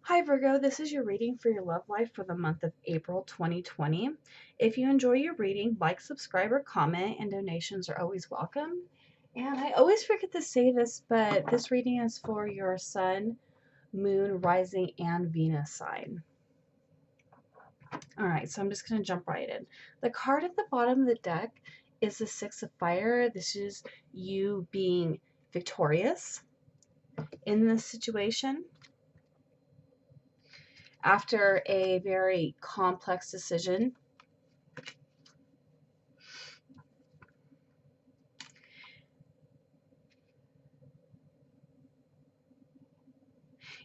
Hi Virgo, this is your reading for your love life for the month of April 2020. If you enjoy your reading, like, subscribe, or comment, and donations are always welcome. And I always forget to say this, but this reading is for your sun, moon, rising, and Venus sign. All right, so I'm just going to jump right in. The card at the bottom of the deck is the Six of Fire. This is you being victorious in this situation after a very complex decision.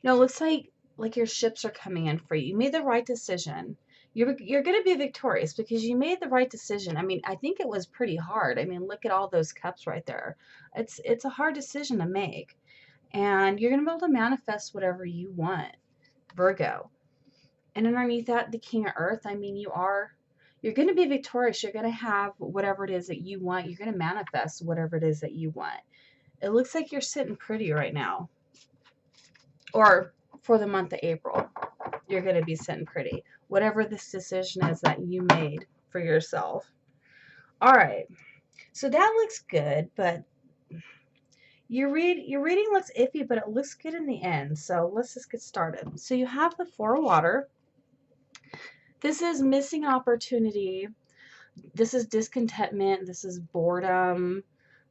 It looks like your ships are coming in for you. You made the right decision. You're going to be victorious because you made the right decision. I mean, I think it was pretty hard. I mean, look at all those cups right there. It's a hard decision to make. And you're going to be able to manifest whatever you want, Virgo. And underneath that, the King of Earth, I mean, you're going to be victorious. You're going to have whatever it is that you want. You're going to manifest whatever it is that you want. It looks like you're sitting pretty right now. Or for the month of April, you're going to be sitting pretty. Whatever this decision is that you made for yourself. All right. So that looks good, but your reading looks iffy, but it looks good in the end. So let's just get started. So you have the Four of Water. This is missing opportunity. This is discontentment. This is boredom.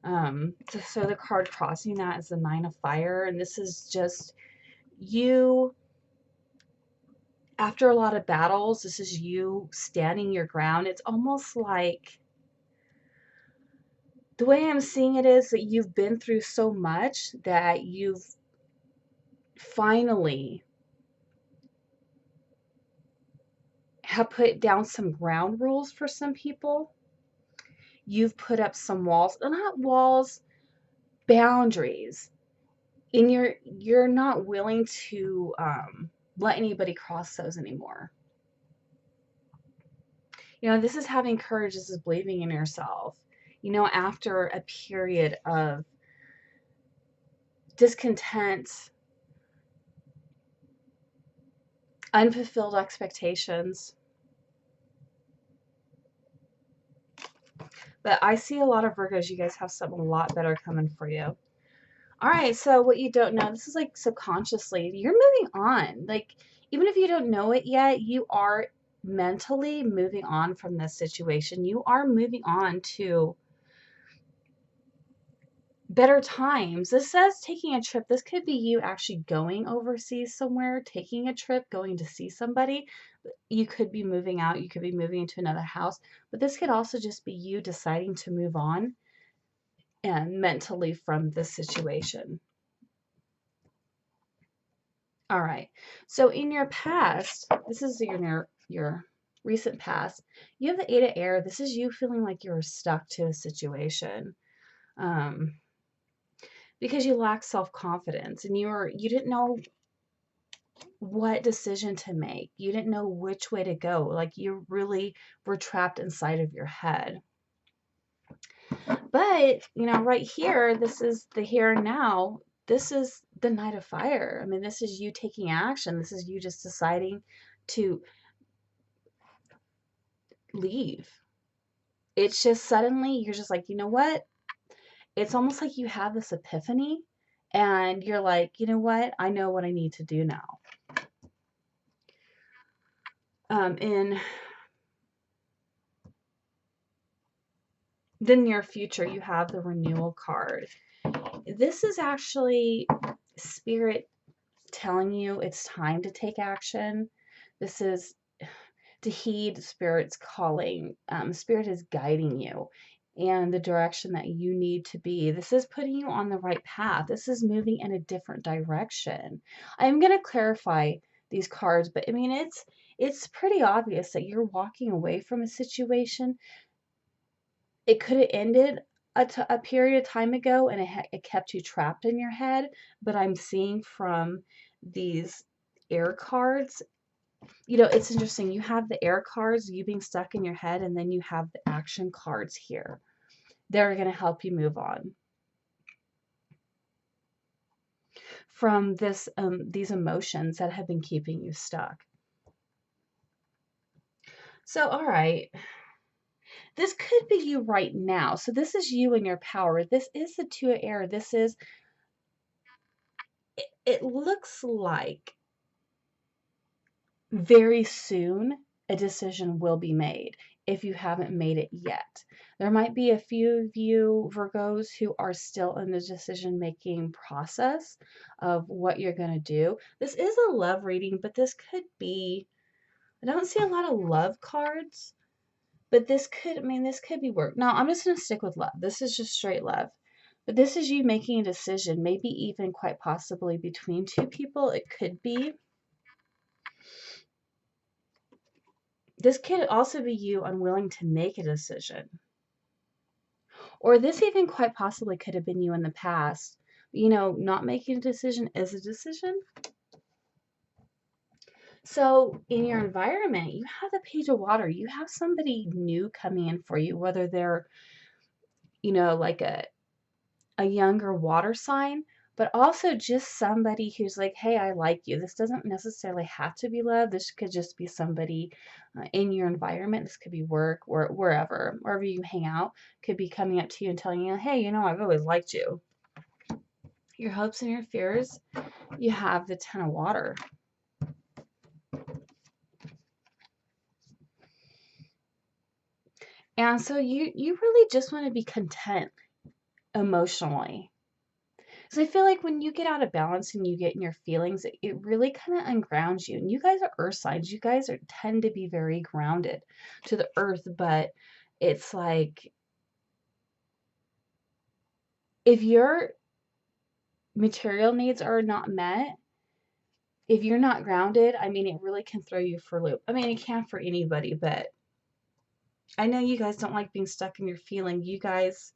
So the card crossing that is the Nine of Fire, and this is just you. After a lot of battles, this is you standing your ground. It's almost like the way I'm seeing it is that you've been through so much that you've finally have put down some ground rules for some people. You've put up some walls, not walls, boundaries. And you're not willing to let anybody cross those anymore. This is having courage. This is believing in yourself. After a period of discontent, unfulfilled expectations. But I see a lot of Virgos. You guys have something a lot better coming for you. All right, so what you don't know, this is like subconsciously, you're moving on. Like, even if you don't know it yet, you are mentally moving on from this situation. You are moving on to better times. This says taking a trip. This could be you actually going overseas somewhere, taking a trip, going to see somebody. You could be moving out. You could be moving into another house. But this could also just be you deciding to move on and mentally from this situation. All right. So in your past, this is your recent past. You have the Eight of Air. This is you feeling like you're stuck to a situation. Because you lack self-confidence and you didn't know what decision to make. You didn't know which way to go. Like you really were trapped inside of your head. But, right here, this is the here and now. This is the Knight of Fire. I mean, this is you taking action. This is you just deciding to leave. It's just suddenly you're just like, you know what? It's almost like you have this epiphany and you're like, you know what? I know what I need to do now. In the near future, you have the renewal card. This is actually Spirit telling you it's time to take action. This is to heed Spirit's calling. Spirit is guiding you and the direction that you need to be. This is putting you on the right path. This is moving in a different direction. I'm going to clarify these cards, but I mean, it's pretty obvious that you're walking away from a situation. It could have ended a period of time ago and it kept you trapped in your head, but I'm seeing from these air cards, it's interesting. You have the air cards, you being stuck in your head, and then you have the action cards here. They're going to help you move on. from these emotions that have been keeping you stuck. So, all right. This could be you right now. So this is you in your power. This is the Two of Air. This is, it looks like very soon a decision will be made if you haven't made it yet. There might be a few of you Virgos who are still in the decision-making process of what you're going to do. This is a love reading, but this could be, I don't see a lot of love cards, but this could, I mean, this could be work. No, I'm just going to stick with love. This is just straight love. But this is you making a decision, maybe even quite possibly between two people. It could be. This could also be you unwilling to make a decision. Or this even quite possibly could have been you in the past. You know, not making a decision is a decision. So in your environment, you have the Page of Water. You have somebody new coming in for you, whether they're, you know, like a younger water sign, but also just somebody who's like, hey, I like you. This doesn't necessarily have to be love. This could just be somebody in your environment. This could be work or wherever you hang out, could be coming up to you and telling you, hey, you know, I've always liked you. Your hopes and your fears, you have the Ten of Water. And so you really just want to be content emotionally. So I feel like when you get out of balance and you get in your feelings, it really kind of ungrounds you. And you guys are earth signs. You guys tend to be very grounded to the earth, but it's like if your material needs are not met, if you're not grounded, I mean, it really can throw you for a loop. I mean, it can for anybody, but I know you guys don't like being stuck in your feeling. You guys,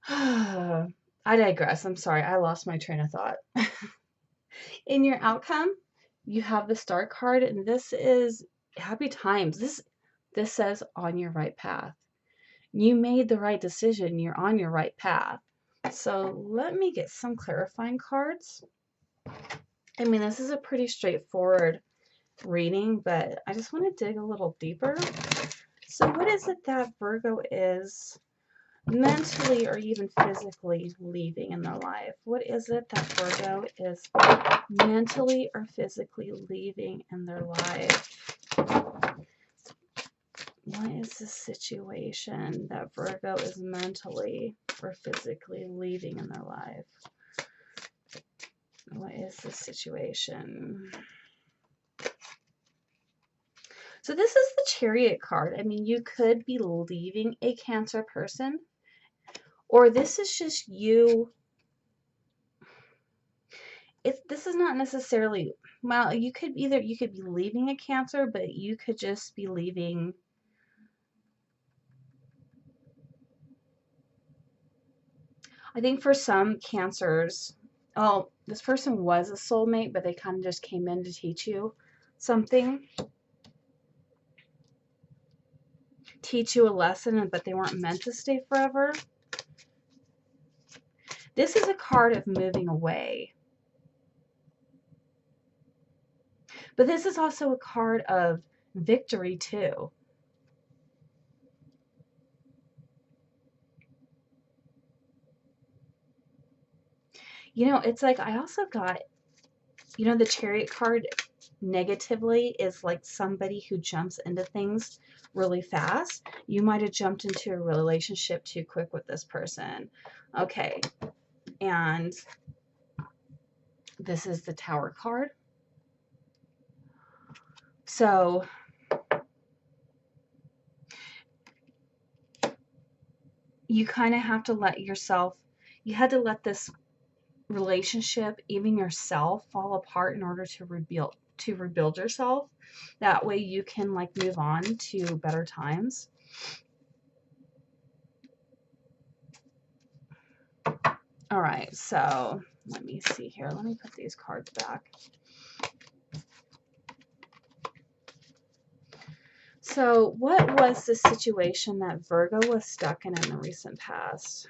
I digress. I'm sorry. I lost my train of thought. In your outcome, you have the Star card, and this is happy times. This says on your right path. You made the right decision. You're on your right path. So let me get some clarifying cards. I mean, this is a pretty straightforward reading, but I just want to dig a little deeper. So what is it that Virgo is mentally or even physically leaving in their life? What is it that Virgo is mentally or physically leaving in their life? What is the situation that Virgo is mentally or physically leaving in their life? What is the situation? So this is the Chariot card. I mean, you could be leaving a Cancer person, or this is just you. This is not necessarily, well, you could be leaving a Cancer, but you could just be leaving. I think for some Cancers, oh, this person was a soulmate, but they kind of just came in to teach you something, teach you a lesson, but they weren't meant to stay forever. This is a card of moving away. But this is also a card of victory too. You know, it's like I also got, you know, the Chariot card negatively is like somebody who jumps into things really fast. You might have jumped into a relationship too quick with this person. Okay. And this is the Tower card. So you kind of have to let yourself, you had to let this relationship, even yourself, fall apart in order to rebuild yourself. That way you can like move on to better times. All right, so let me see here. Let me put these cards back. So what was the situation that Virgo was stuck in the recent past?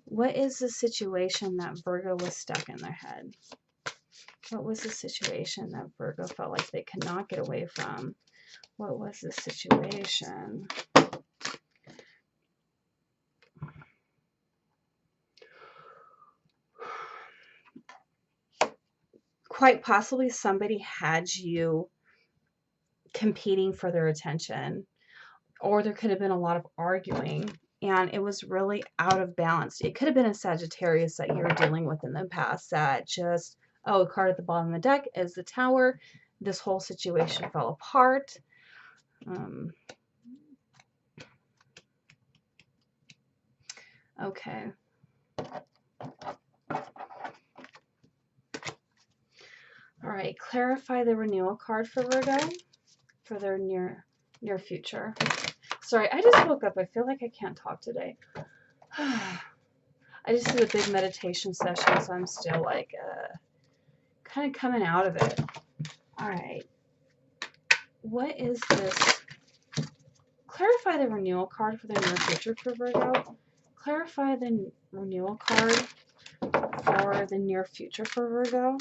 What is the situation that Virgo was stuck in their head? What was the situation that Virgo felt like they could not get away from? What was the situation? Quite possibly somebody had you competing for their attention, or there could have been a lot of arguing, and it was really out of balance. It could have been a Sagittarius that you were dealing with in the past that just, oh, a card at the bottom of the deck is the Tower. This whole situation fell apart. Okay. All right, clarify the renewal card for Virgo for their near future. Sorry, I just woke up. I feel like I can't talk today. I just did a big meditation session, so I'm still like kind of coming out of it. All right. What is this? Clarify the renewal card for the near future for Virgo. Clarify the renewal card for the near future for Virgo.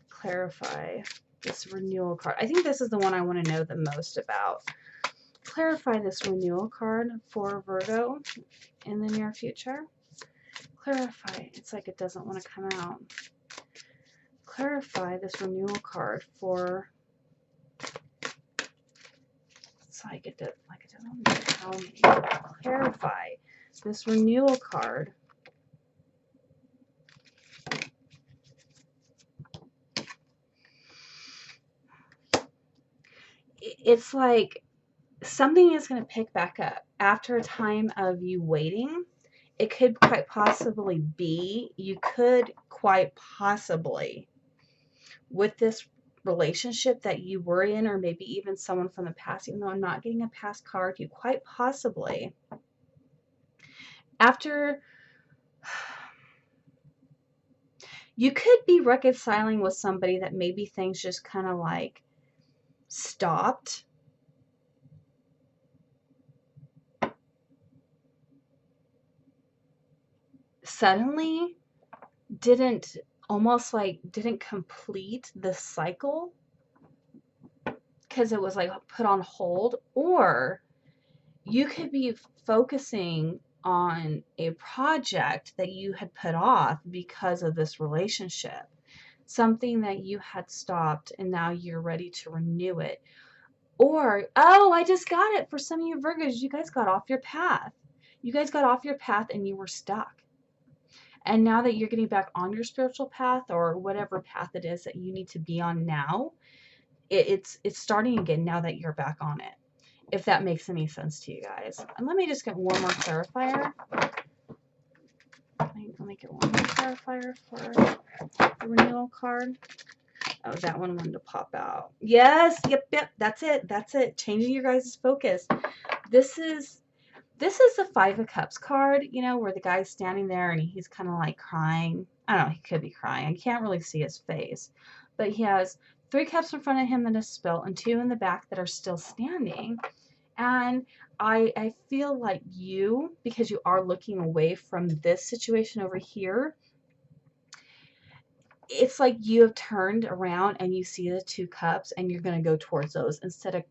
Clarify this renewal card. I think this is the one I want to know the most about. Clarify this renewal card for Virgo in the near future. Clarify. It's like it doesn't want to come out. Clarify this renewal card for. It's like it doesn't want to tell me. Clarify this renewal card. It's like something is going to pick back up after a time of you waiting. It could quite possibly be, you could quite possibly, with this relationship that you were in, or maybe even someone from the past, even though I'm not getting a past card, you quite possibly, after, you could be reconciling with somebody that maybe things just kind of like stopped. Suddenly didn't complete the cycle because it was like put on hold, or you could be focusing on a project that you had put off because of this relationship, something that you had stopped and now you're ready to renew it. Or, oh, I just got it. For some of you Virgos, you guys got off your path. You guys got off your path and you were stuck. And now that you're getting back on your spiritual path, or whatever path it is that you need to be on now, it's starting again now that you're back on it. If that makes any sense to you guys. And let me just get one more clarifier. Let me get one more clarifier for the renewal card. Oh, that one wanted to pop out. Yes, yep, that's it. Changing your guys' focus. This is the Five of Cups card, you know, where the guy's standing there and he's kind of like crying. I don't know, he could be crying. I can't really see his face. But he has 3 cups in front of him that is spilt and 2 in the back that are still standing. And I feel like you, because you are looking away from this situation over here, it's like you have turned around and you see the 2 cups and you're going to go towards those instead of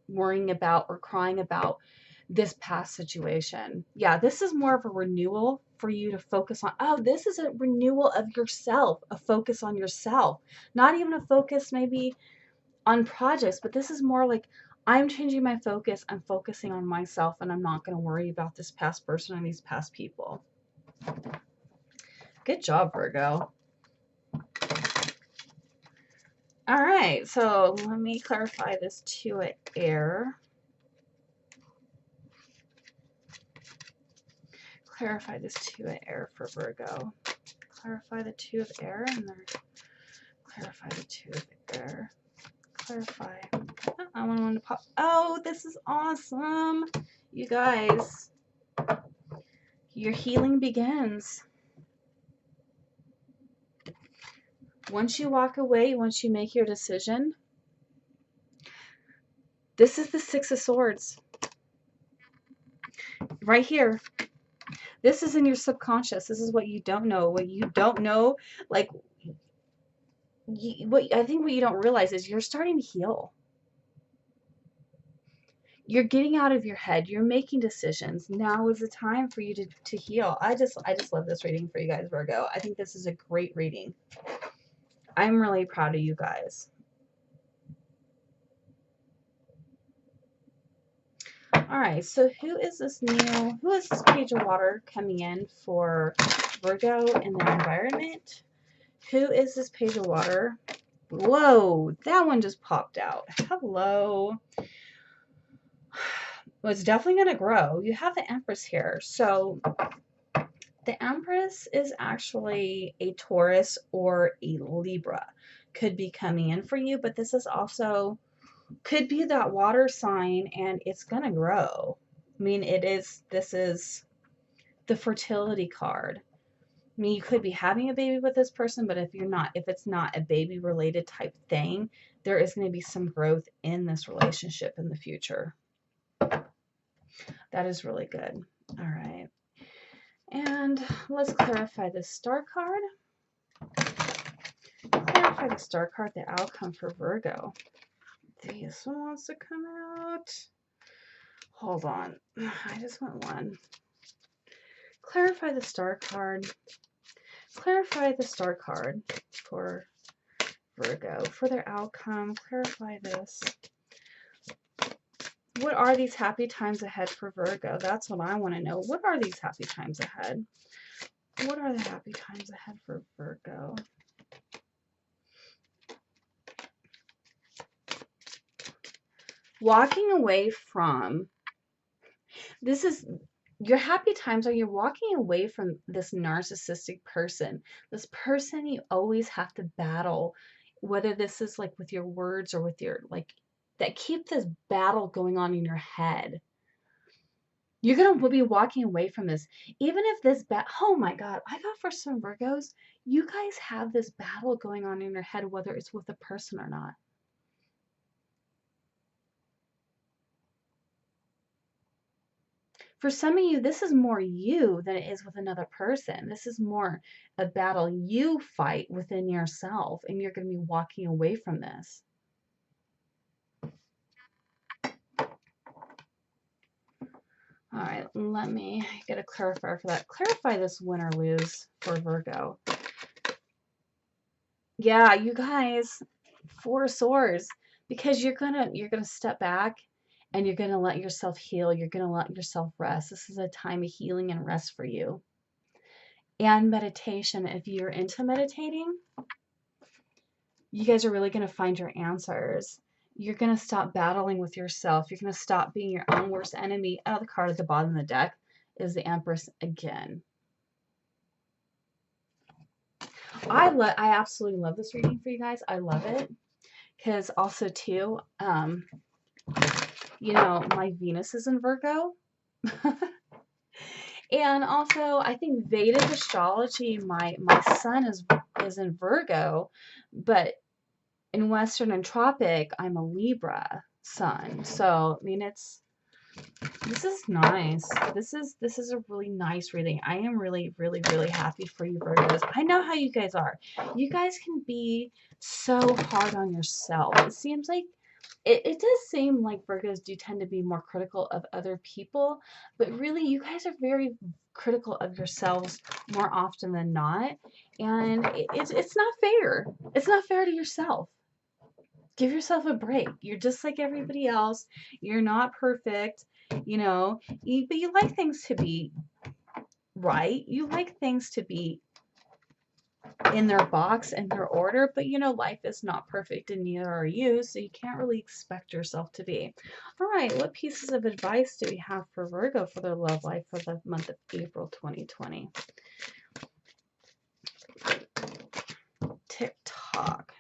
worrying about or crying about this past situation. Yeah, this is more of a renewal for you to focus on. Oh, this is a renewal of yourself, a focus on yourself. Not even a focus maybe on projects, but this is more like, I'm changing my focus. I'm focusing on myself, and I'm not going to worry about this past person and these past people. Good job, Virgo. All right, so let me clarify this 2 of air. Clarify this 2 of air for Virgo. Clarify the 2 of air, and then clarify the 2 of air. Clarify. Oh, I want to pop. Oh, this is awesome. You guys, your healing begins. Once you walk away, once you make your decision, this is the 6 of Swords. Right here. This is in your subconscious. This is what you don't know. What you don't know, like, what I think what you don't realize is you're starting to heal. You're getting out of your head. You're making decisions. Now is the time for you to heal. I just love this reading for you guys, Virgo. I think this is a great reading. I'm really proud of you guys. All right, so who is this page of water coming in for Virgo in their environment? Who is this page of water? Whoa, that one just popped out. Hello. Well, it's definitely going to grow. You have the Empress here. So the Empress is actually a Taurus or a Libra. Could be coming in for you, but this is also, could be that water sign, and it's going to grow. I mean, this is the fertility card. I mean, you could be having a baby with this person, but if it's not a baby related type thing, there is going to be some growth in this relationship in the future. That is really good. All right. And let's clarify the star card. Clarify the star card, the outcome for Virgo. This one wants to come out. Hold on. I just want one. Clarify the star card. Clarify the star card for Virgo, for their outcome. Clarify this. What are these happy times ahead for Virgo? That's what I want to know. What are these happy times ahead? What are the happy times ahead for Virgo? Walking away from, this is, your happy times are you're walking away from this narcissistic person, this person you always have to battle, whether this is like with your words or with your, like, that keep this battle going on in your head. You're going to be walking away from this. Even if this oh my God, I got for some Virgos, you guys have this battle going on in your head, whether it's with a person or not. For some of you, this is more you than it is with another person. This is more a battle you fight within yourself, and you're going to be walking away from this. All right, let me get a clarifier for that. Clarify this win or lose for Virgo. Yeah, you guys, 4 swords, because you're gonna step back and you're gonna let yourself heal. You're gonna let yourself rest. This is a time of healing and rest for you. And meditation. If you're into meditating, you guys are really gonna find your answers. You're gonna stop battling with yourself. You're gonna stop being your own worst enemy. Oh, the card at the bottom of the deck is the Empress again. I absolutely love this reading for you guys. I love it because also too, you know, my Venus is in Virgo. And also, I think Vedic astrology, my sun is in Virgo, but in Western and Tropic, I'm a Libra sun. So, I mean, this is nice. This is a really nice reading. I am really, really, really happy for you, Virgos. I know how you guys are. You guys can be so hard on yourself. It seems like it does seem like Virgos do tend to be more critical of other people, but really you guys are very critical of yourselves more often than not, and it's not fair. It's not fair to yourself. Give yourself a break. You're just like everybody else. You're not perfect, you know, but you like things to be right. You like things to be in their box and their order, but you know, life is not perfect and neither are you, so you can't really expect yourself to be. All right, what pieces of advice do we have for Virgo for their love life for the month of April 2020? TikTok.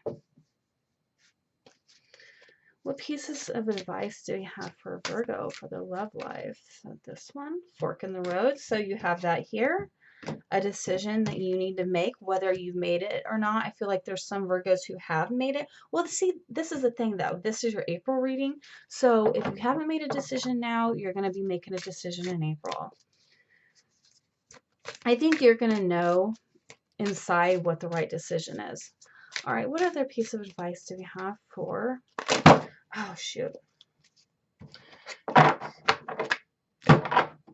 What pieces of advice do we have for Virgo for their love life? So this one, fork in the road. So you have that here, a decision that you need to make, whether you've made it or not. I feel like there's some Virgos who have made it. Well, see, this is the thing though. This is your April reading. So if you haven't made a decision now, you're going to be making a decision in April. I think you're going to know inside what the right decision is. All right, what other piece of advice do we have for, oh shoot.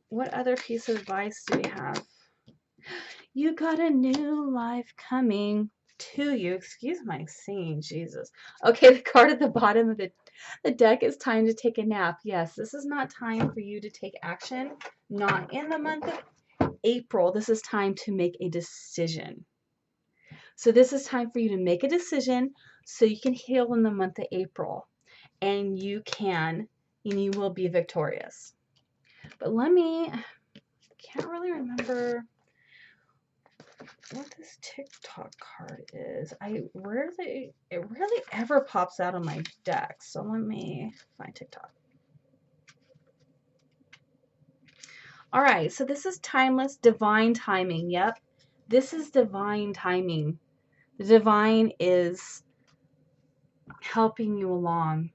What other piece of advice do we have? You got a new life coming to you. Excuse my singing, Jesus. Okay, the card at the bottom of the deck is time to take a nap. Yes, this is not time for you to take action. Not in the month of April. This is time to make a decision. So this is time for you to make a decision so you can heal in the month of April. And you will be victorious. But can't really remember what this TikTok card is. It rarely ever pops out on my deck. So let me find TikTok. All right, so this is timeless, divine timing. Yep, this is divine timing. The divine is helping you along.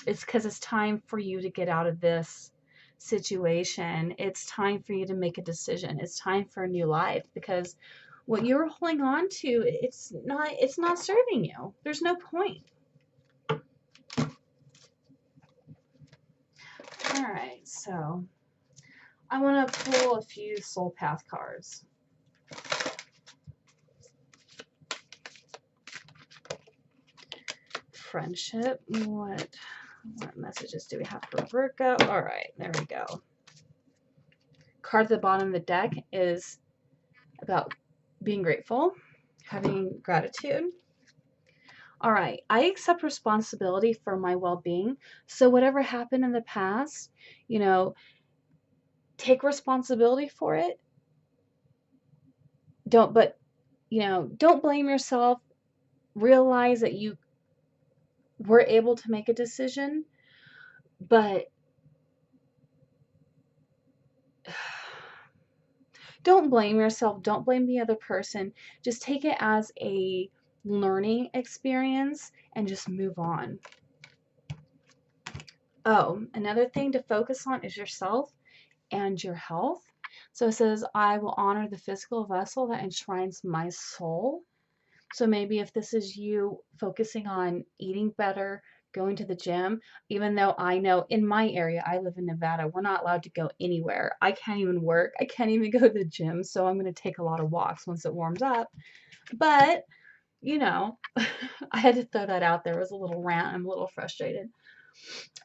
It's because it's time for you to get out of this situation. It's time for you to make a decision. It's time for a new life, because what you're holding on to, it's not serving you. There's no point. All right, so I want to pull a few soul path cards. Friendship. What messages do we have for Virgo? All right, there we go. Card at the bottom of the deck is about being grateful, having gratitude. All right, I accept responsibility for my well-being. So whatever happened in the past, take responsibility for it. Don't blame yourself. Realize that you were able to make a decision, but don't blame yourself. Don't blame the other person. Just take it as a learning experience and just move on. Oh, another thing to focus on is yourself and your health. So it says, I will honor the physical vessel that enshrines my soul. So maybe if this is you focusing on eating better, going to the gym, even though I know in my area, I live in Nevada, we're not allowed to go anywhere. I can't even work. I can't even go to the gym. So I'm going to take a lot of walks once it warms up. But, I had to throw that out there. It was a little rant. I'm a little frustrated.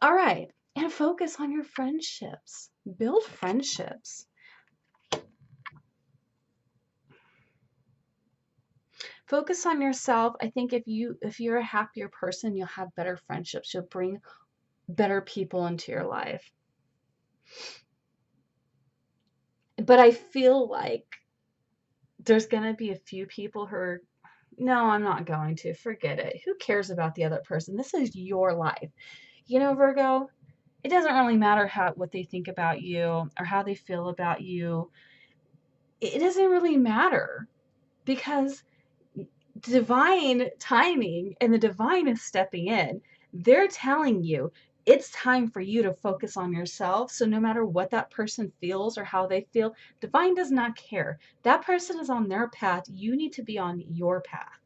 All right. And focus on your friendships. Build friendships. Focus on yourself. I think if you're a happier person, you'll have better friendships. You'll bring better people into your life. But I feel like there's going to be a few people who are, no, I'm not going to. Forget it. Who cares about the other person? This is your life. Virgo, it doesn't really matter what they think about you or how they feel about you. It doesn't really matter, because divine timing and the divine is stepping in. They're telling you it's time for you to focus on yourself. So no matter what that person feels or how they feel, divine does not care. That person is on their path. You need to be on your path.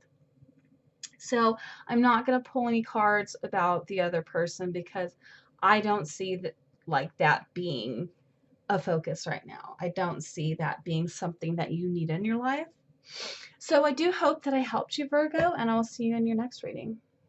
So I'm not going to pull any cards about the other person, because I don't see that being a focus right now. I don't see that being something that you need in your life. So I do hope that I helped you, Virgo, and I'll see you in your next reading.